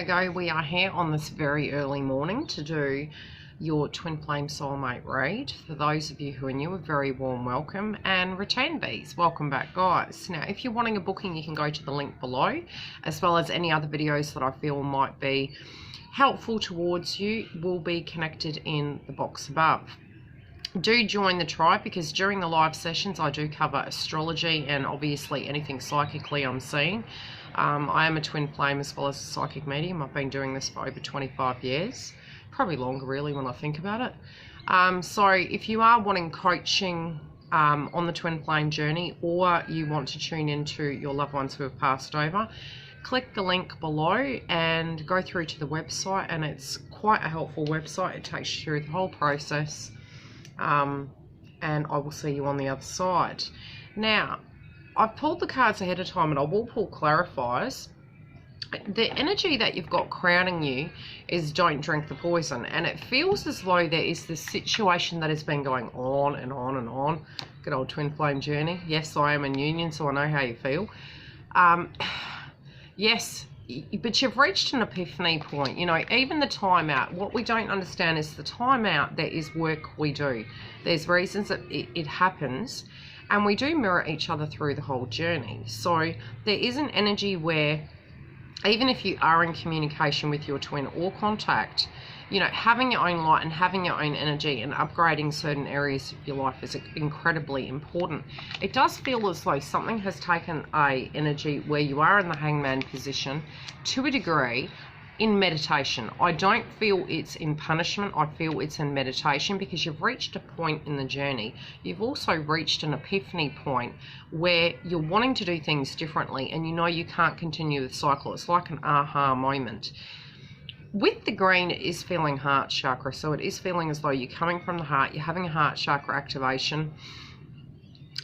Virgo, we are here on this very early morning to do your Twin Flame Soulmate read. For those of you who are new, a very warm welcome, and return bees, welcome back guys. Now if you're wanting a booking, you can go to the link below, as well as any other videos that I feel might be helpful towards you will be connected in the box above. Do join the tribe, because during the live sessions I do cover astrology and obviously anything psychically I'm seeing. I am a twin flame as well as a psychic medium. I've been doing this for over 25 years, probably longer really when I think about it. So if you are wanting coaching on the twin flame journey, or you want to tune into your loved ones who have passed over, click the link below and go through to the website, and it's quite a helpful website. It takes you through the whole process. And I will see you on the other side. Now, I've pulled the cards ahead of time, and I will pull clarifiers. The energy that you've got crowning you is don't drink the poison, and it feels as though there is this situation that has been going on and on and on. Good old twin flame journey. Yes, I am in union, so I know how you feel. Yes, but you've reached an epiphany point. You know, even the timeout, what we don't understand is the timeout, there is work we do. There's reasons that it happens, and we do mirror each other through the whole journey. So there is an energy where even if you are in communication with your twin or contact, you know, having your own light and having your own energy and upgrading certain areas of your life is incredibly important. It does feel as though something has taken a energy where you are in the hangman position to a degree in meditation. I don't feel it's in punishment. I feel it's in meditation, because you've reached a point in the journey. You've also reached an epiphany point where you're wanting to do things differently, and you know you can't continue the cycle. It's like an aha moment. With the green, it is feeling heart chakra, so it is feeling as though you're coming from the heart, you're having a heart chakra activation.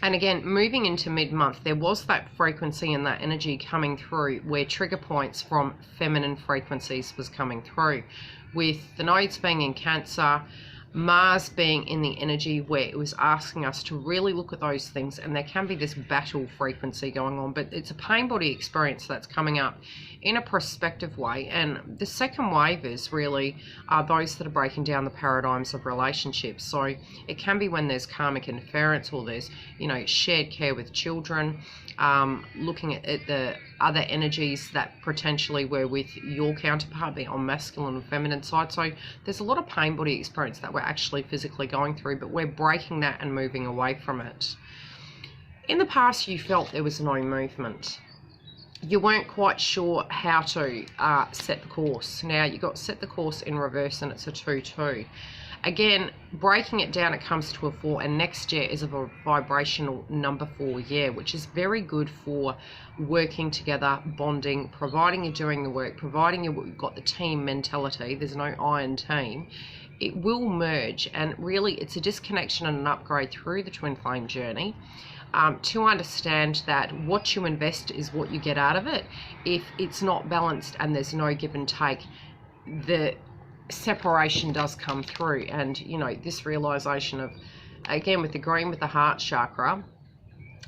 And again, moving into mid-month, there was that frequency and that energy coming through where trigger points from feminine frequencies was coming through, with the nodes being in Cancer, Mars being in the energy where it was asking us to really look at those things, and there can be this battle frequency going on, but it's a pain body experience that's coming up in a prospective way. And the second wave is really those that are breaking down the paradigms of relationships. So it can be when there's karmic interference, or there's, you know, shared care with children, looking at the other energies that potentially were with your counterpart, be on masculine and feminine side. So there's a lot of pain body experience that we're actually physically going through, but we're breaking that and moving away from it. In the past, you felt there was no movement. You weren't quite sure how to set the course. Now you got set the course in reverse, and it's a 2-2. Again, breaking it down, it comes to a 4, and next year is a vibrational number 4 year, which is very good for working together, bonding, providing you're doing the work, providing you've got the team mentality. There's no iron team. It will merge, and really it's a disconnection and an upgrade through the twin flame journey. To understand that what you invest is what you get out of it. If it's not balanced and there's no give and take, the separation does come through. And you know, this realization of, again with the green, with the heart chakra,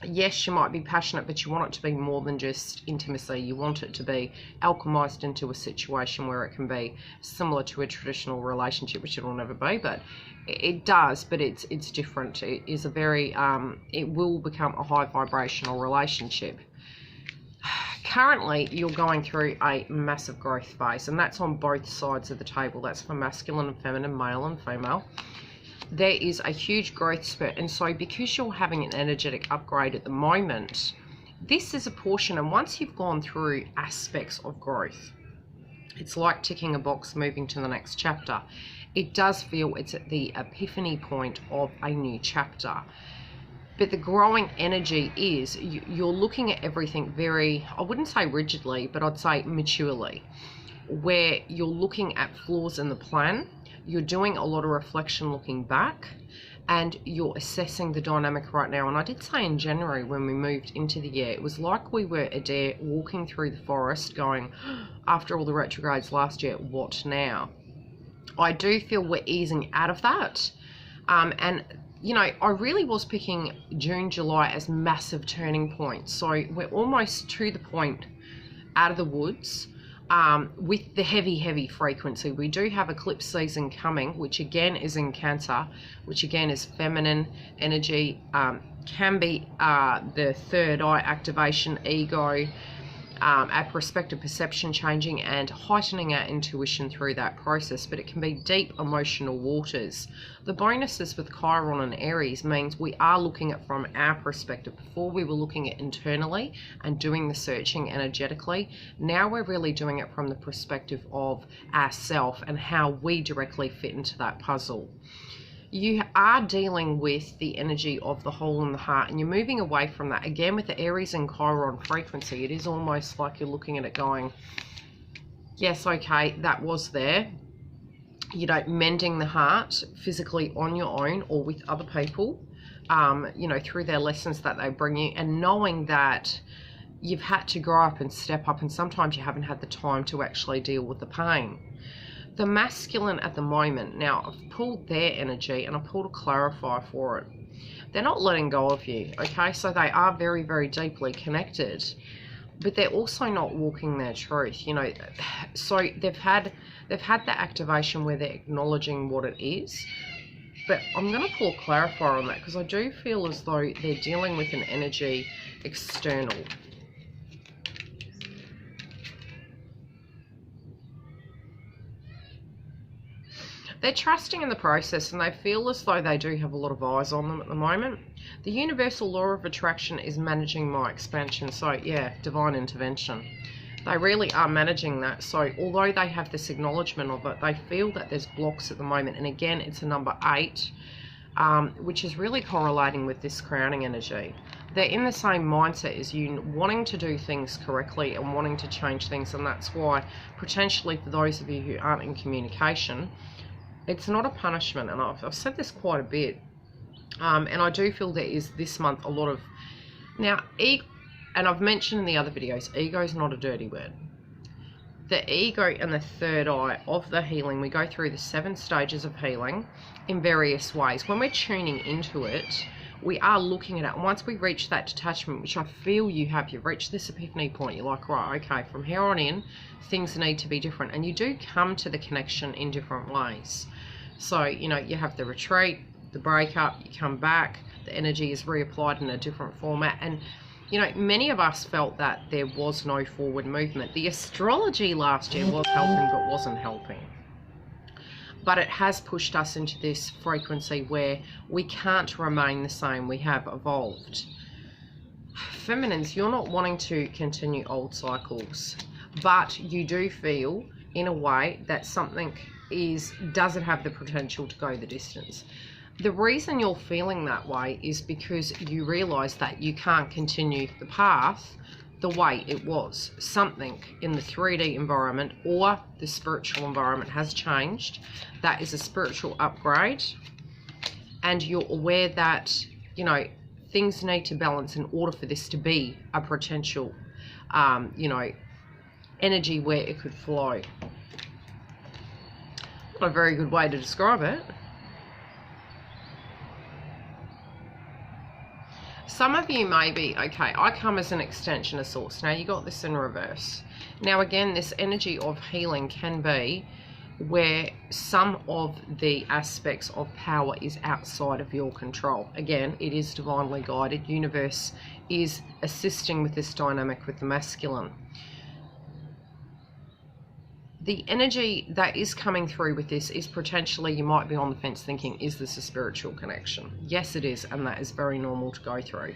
yes, you might be passionate, but you want it to be more than just intimacy. You want it to be alchemized into a situation where it can be similar to a traditional relationship, which it will never be, but it does, but it's different. It is a very it will become a high vibrational relationship. Currently, you're going through a massive growth phase, and that's on both sides of the table. That's for masculine and feminine, male and female. There is a huge growth spurt, and so because you're having an energetic upgrade at the moment, this is a portion, and once you've gone through aspects of growth, it's like ticking a box, moving to the next chapter. It does feel it's at the epiphany point of a new chapter. But the growing energy is you're looking at everything very, I wouldn't say rigidly, but I'd say maturely, where you're looking at flaws in the plan. You're doing a lot of reflection looking back, and you're assessing the dynamic right now. And I did say in January when we moved into the year, it was like we were a deer walking through the forest going, after all the retrogrades last year, what now? I do feel we're easing out of that. And you know, I really was picking June, July as massive turning points. So we're almost to the point out of the woods with the heavy frequency. We do have eclipse season coming, which again is in Cancer, which again is feminine energy, can be the third eye activation, ego, our perspective, perception changing and heightening our intuition through that process, but it can be deep emotional waters. The bonuses with Chiron and Aries means we are looking at from our perspective. Before we were looking at internally and doing the searching energetically. Now we're really doing it from the perspective of ourself and how we directly fit into that puzzle. You are dealing with the energy of the hole in the heart, and you're moving away from that. Again, with the Aries and Chiron frequency, it is almost like you're looking at it going, yes, okay, that was there. You know, mending the heart physically on your own or with other people, you know, through their lessons that they bring you, and knowing that you've had to grow up and step up, and sometimes you haven't had the time to actually deal with the pain. The masculine at the moment, now I've pulled their energy and I pulled a clarify for it. They're not letting go of you, okay? So they are very deeply connected, but they're also not walking their truth, you know. So they've had that activation where they're acknowledging what it is, but I'm going to pull a clarify on that because I do feel as though they're dealing with an energy external. They're trusting in the process and they feel as though they do have a lot of eyes on them at the moment. The universal law of attraction is managing my expansion. So yeah, divine intervention. They really are managing that. So although they have this acknowledgement of it, they feel that there's blocks at the moment. And again, it's a number 8, which is really correlating with this crowning energy. They're in the same mindset as you, wanting to do things correctly and wanting to change things. And that's why potentially for those of you who aren't in communication, it's not a punishment, and I've said this quite a bit, and I do feel there is this month a lot of, now, and I've mentioned in the other videos, ego is not a dirty word. The ego and the third eye of the healing, we go through the 7 stages of healing in various ways. When we're tuning into it, we are looking at it, and once we reach that detachment, which I feel you have, you've reached this epiphany point, you're like, right, okay, from here on in, things need to be different, and you do come to the connection in different ways. So, you know, you have the retreat, the breakup, you come back, the energy is reapplied in a different format, and, you know, many of us felt that there was no forward movement. The astrology last year was helping, but wasn't helping. But it has pushed us into this frequency where we can't remain the same. We have evolved. Feminines, you're not wanting to continue old cycles, but you do feel in a way that something doesn't have the potential to go the distance. The reason you're feeling that way is because you realize that you can't continue the path the way it was. Something in the 3D environment or the spiritual environment has changed. That is a spiritual upgrade, and you're aware that, you know, things need to balance in order for this to be a potential, you know, energy where it could flow. Not a very good way to describe it. Some of you may be, okay, I come as an extension of source. Now you got this in reverse. Now again, this energy of healing can be where some of the aspects of power is outside of your control. Again, it is divinely guided. Universe is assisting with this dynamic with the masculine. The energy that is coming through with this is potentially, you might be on the fence thinking, is this a spiritual connection? Yes, it is, and that is very normal to go through.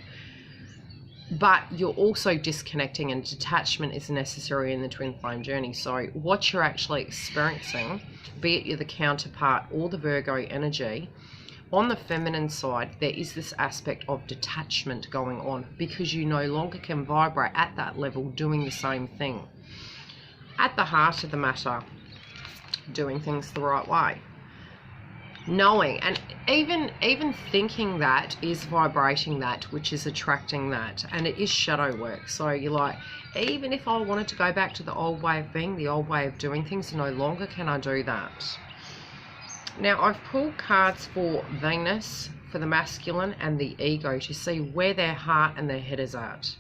But you're also disconnecting, and detachment is necessary in the twin flame journey. So what you're actually experiencing, be it you're the counterpart or the Virgo energy, on the feminine side, there is this aspect of detachment going on because you no longer can vibrate at that level doing the same thing. At the heart of the matter, doing things the right way. Knowing, and even thinking that is vibrating that, which is attracting that, and it is shadow work. So you're like, even if I wanted to go back to the old way of being, the old way of doing things, no longer can I do that. Now I've pulled cards for Venus, for the masculine, and the ego to see where their heart and their head is at.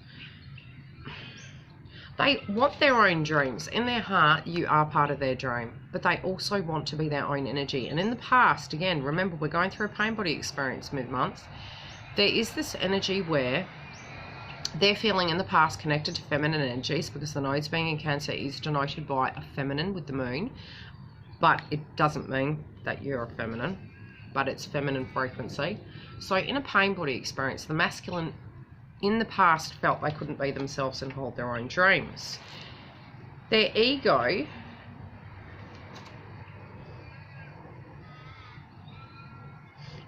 They want their own dreams. In their heart, you are part of their dream, but they also want to be their own energy. And in the past, again, remember, we're going through a pain body experience mid-month. There is this energy where they're feeling in the past connected to feminine energies, because the nodes being in Cancer is denoted by a feminine with the moon, but it doesn't mean that you're a feminine, but it's feminine frequency. So in a pain body experience, the masculine in the past felt they couldn't be themselves and hold their own dreams. Their ego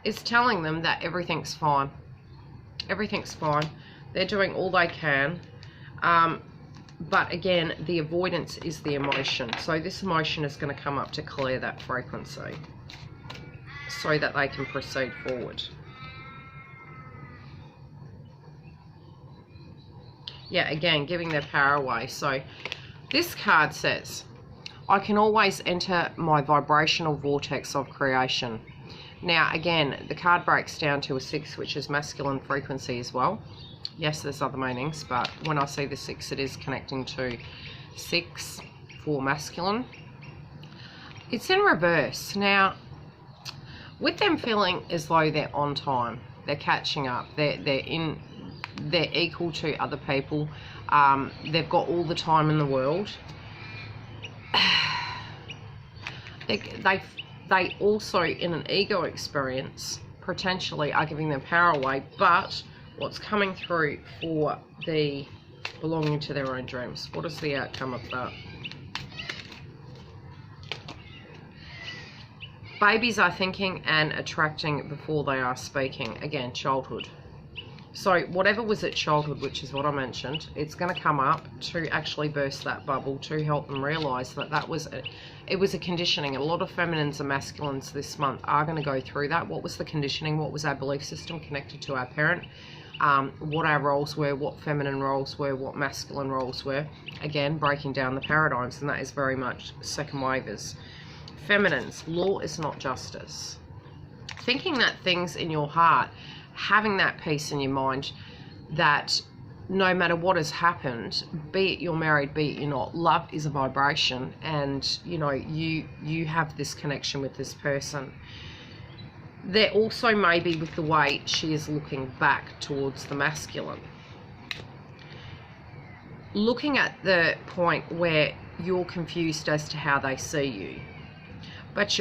is telling them that everything's fine. Everything's fine. They're doing all they can. But again, the avoidance is the emotion. So this emotion is going to come up to clear that frequency so that they can proceed forward. Yeah, again, giving their power away. So this card says, I can always enter my vibrational vortex of creation. Now, again, the card breaks down to a 6, which is masculine frequency as well. Yes, there's other meanings, but when I see the 6, it is connecting to 6 for masculine. It's in reverse. Now, with them feeling as though they're on time, they're catching up, they're equal to other people, they've got all the time in the world. They also, in an ego experience, potentially are giving their power away, but what's coming through for the belonging to their own dreams? What is the outcome of that? Babies are thinking and attracting before they are speaking. Again, childhood. So whatever was at childhood, which is what I mentioned, it's going to come up to actually burst that bubble, to help them realise that it was a conditioning. A lot of feminines and masculines this month are going to go through that. What was the conditioning? What was our belief system connected to our parent? What our roles were, what feminine roles were, what masculine roles were. Again, breaking down the paradigms, and that is very much second wavers. Feminines, law is not justice. Thinking that things in your heart, having that peace in your mind that no matter what has happened, be it you're married, be it you're not, love is a vibration, and you know, you have this connection with this person. There also may be with the way she is looking back towards the masculine, looking at the point where you're confused as to how they see you, but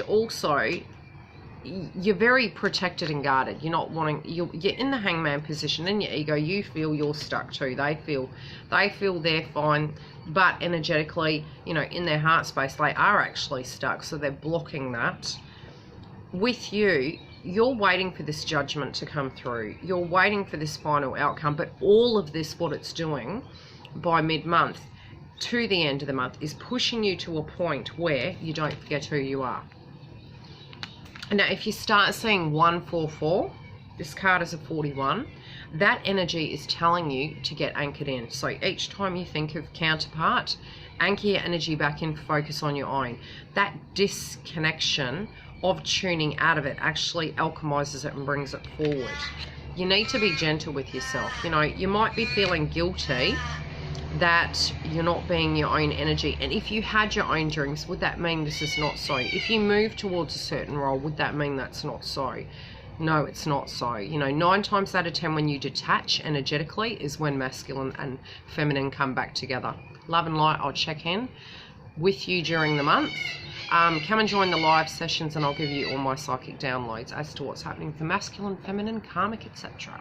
you're very protected and guarded. You're not wanting, you're in the hangman position. In your ego, you feel you're stuck too. They feel they're fine, but energetically, you know, in their heart space, they are actually stuck, so they're blocking that. With you, you're waiting for this judgment to come through. You're waiting for this final outcome, but all of this, what it's doing by mid-month to the end of the month, is pushing you to a point where you don't forget who you are. Now, if you start seeing 144, this card is a 41, that energy is telling you to get anchored in. So each time you think of counterpart, anchor your energy back in, focus on your own. That disconnection of tuning out of it actually alchemizes it and brings it forward. You need to be gentle with yourself. You know, you might be feeling guilty that you're not being your own energy, and if you had your own dreams, would that mean this is not so? If you move towards a certain role, would that mean that's not so? No, it's not so. You know, 9 times out of 10 when you detach energetically is when masculine and feminine come back together. Love and light, I'll check in with you during the month. Come and join the live sessions, and I'll give you all my psychic downloads as to what's happening for masculine, feminine, karmic, etc.